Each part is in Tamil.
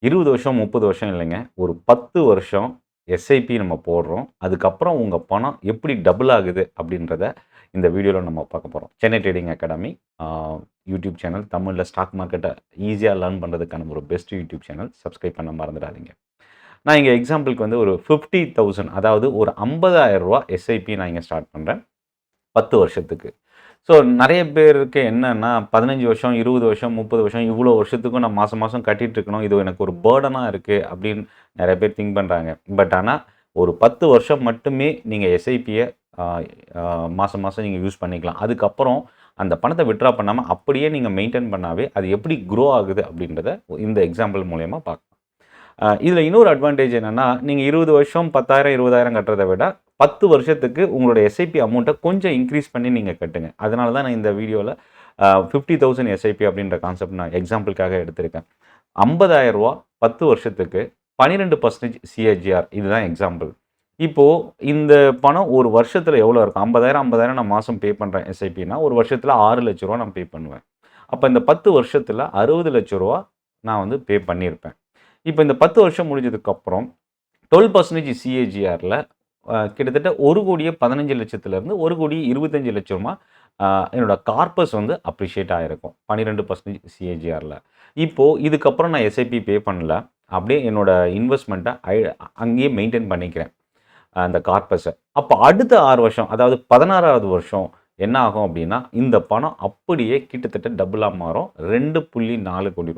20 வருஷம், 30 வருஷம் இல்லைங்க. ஒரு 10 வருஷம் எஸ்ஐபி நம்ம போடுறோம். அதுக்கப்புறம் உங்க பணம் எப்படி டபுள் ஆகுது அப்படின்றத இந்த வீடியோல நம்ம பார்க்க போறோம். சென்னை ட்ரேடிங் அகாடமி ஆ யூடியூப் சேனல். தமிழ்ல ஸ்டாக் மார்க்கெட்ட ஈஸியா லேர்ன் பண்றதுக்கான ஒரு பெஸ்ட் யூடியூப் சேனல். சப்ஸ்கிரைப் பண்ண மறந்துடாதீங்க. நான் இங்க எக்ஸாம்பிளுக்கு வந்து ஒரு 50,000 அதாவது ஒரு ரூ. 50,000 எஸ்ஐபி நான் இங்க ஸ்டார்ட் பண்றேன். 10 வருஷத்துக்கு. ஸோ நெறைய பேருக்கு என்னன்னா 15 வருஷம், 20 வருஷம், 30 வருஷம் இவ்வளோ வருஷத்துக்கும் நான் மாசம் மாசம் கட்டிட்டு இருக்கணும். இது எனக்கு ஒரு பர்டனா இருக்கு அப்படின்னு நெறைய பேர் திங்க் பண்றாங்க. பட் ஆனா ஒரு 10 வருஷம் மட்டுமே நீங்க எஸ்ஐபிய ஆ ஆ மாசம் மாசம் நீங்க யூஸ் பண்ணிக்கலாம். அதுக்கப்புறம் அந்த பணத்த வித்ட்ரா பண்ணாம அப்படியே நீங்க மெயின்டெயின் பண்ணாவே அது எப்படி குரோ ஆகுது அப்படின்றத இந்த எக்ஸாம்பிள் மூலியமா பார்க்கலாம். இதில இன்னொரு அட்வான்டேஜ் என்னன்னா, நீங்க 20 வருஷம் 10,000 20,000 கட்டுறத விட 10 வருஷத்துக்கு உங்களோட எஸ்ஐபி அமௌண்ட்ட கொஞ்சம் இன்கிரீஸ் பண்ணி நீங்க கட்டுங்க. அதனால தான் நான் இந்த வீடியோல 50,000 எஸ்ஐபி அப்படின்ற கான்செப்ட் நான் எக்ஸாம்பிளுக்காக எடுத்திருக்கேன். ரூ. 50,000 10 வருஷத்துக்கு 12% சிஏஜிஆர் இதுதான் எக்ஸாம்பிள். இப்போ இந்த பணம் ஒரு வருஷத்துல எவ்வளோ இருக்கும்? 50,000 நான் மாசம் பே பண்றேன் எஸ்ஐபின்னா, ஒரு வருஷத்துல ரூ. 6,00,000 நான் பே பண்ணுவேன். அப்ப இந்த 10 வருஷத்துல ரூ. 60,00,000 நான் வந்து பே பண்ணியிருப்பேன். இப்ப இந்த 10 வருஷம் முடிஞ்சதுக்கப்புறம் 12% சிஏஜிஆர்ல கிட்டத்தட்ட 1,15,00,000லேருந்து 1,25,00,000 அ என்னோட கார்பஸ் வந்து அப்ரிஷியேட் ஆயிருக்கும். 12% சிஏஜிஆர்ல. இப்போ இதுக்கப்புறம் நான் எஸ்ஐபி பே பண்ணல. அப்படியே என்னோட இன்வெஸ்ட்மெண்ட்ட அங்கேயே மெயின்டெயின் பண்ணிக்கிறேன். அந்த கார்பஸ. அப்ப அடுத்த 6 வருஷம் அதாவது 16வது வருஷம் என்ன ஆகும் அப்படின்னா, இந்த பணம் அப்படியே கிட்டத்தட்ட டபுளா மாறும். ரூ. 2.4 கோடி.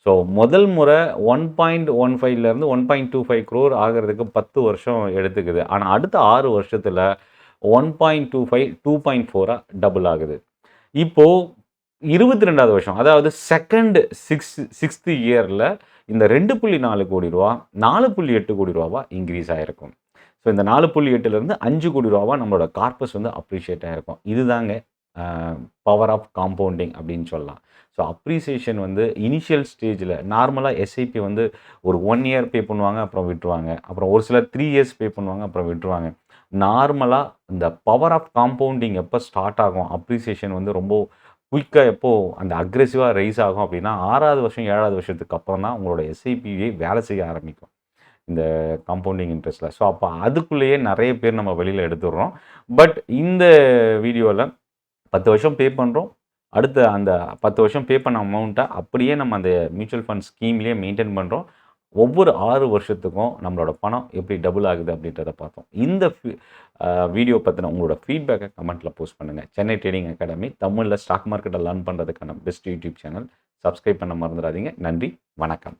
ஸோ முதல் முறை 1.15லேருந்து 1.25 crore ஆகுறதுக்கு 10 வருஷம் எடுத்துக்குது. ஆனா அடுத்த 6 வருஷத்துல 1.25 2.4ஆ டபுள் ஆகுது. இப்போ 22வது வருஷம் அதாவது செகண்ட் 6த் இயர்ல இந்த ரூ. 2.4 கோடி ரூ. 4.8 கோடி இன்கிரீஸ் ஆயிருக்கும். ஸோ இந்த 4.8லேருந்து ரூ. 5 கோடி நம்மளோட கார்பஸ் வந்து அப்ரிஷியேட் ஆயிருக்கும். இதுதாங்க பவர் ஆஃப் காம்பவுண்டிங் அப்படின்னு சொல்லலாம். ஸோ அப்ரிசியேஷன் வந்து இனிஷியல் ஸ்டேஜில் நார்மலாக எஸ்ஐபி வந்து ஒரு 1 இயர் பே பண்ணுவாங்க, அப்புறம் விட்டுருவாங்க. அப்புறம் ஒரு சிலர் 3 இயர்ஸ் பே பண்ணுவாங்க, அப்புறம் விட்டுருவாங்க. நார்மலாக இந்த பவர் ஆஃப் காம்பவுண்டிங் எப்போ ஸ்டார்ட் ஆகும், அப்ரிசியேஷன் வந்து ரொம்ப குயிக்காக எப்போ அந்த அக்ரெசிவாக ரைஸ் ஆகும் அப்படின்னா 6வது வருஷம் 7வது வருஷத்துக்கு அப்புறம் தான் உங்களோட எஸ்ஐபியே வேலை செய்ய ஆரம்பிக்கும். இந்த காம்பவுண்டிங் இன்ட்ரெஸ்ட்ல. ஸோ அப்போ அதுக்குள்ளேயே நிறைய பேர் நம்ம வெளியில் எடுத்துடுறோம். பட் இந்த வீடியோவில் 10 வருஷம் பே பண்ணுறோம். அடுத்த அந்த 10 வருஷம் பே பண்ண அமௌண்ட்ட அப்படியே நம்ம அந்த மியூச்சுவல் ஃபண்ட் ஸ்கீம்லேயே மெயின்டெயின் பண்ணுறோம். ஒவ்வொரு 6 வருஷத்துக்கும் நம்மளோட பணம் எப்படி டபுள் ஆகுது அப்படின்றத பார்த்தோம். இந்த வீடியோ பத்தின உங்களோட ஃபீட்பேக்கை கமெண்ட்ல போஸ்ட் பண்ணுங்க. சென்னை ட்ரேடிங் அகாடமி தமிழ்ல ஸ்டாக் மார்க்கெட்டை லேர்ன் பண்ணுறதுக்கான பெஸ்ட் யூடியூப் சேனல். சப்ஸ்கிரைப் பண்ண மறந்துடாதீங்க. நன்றி, வணக்கம்.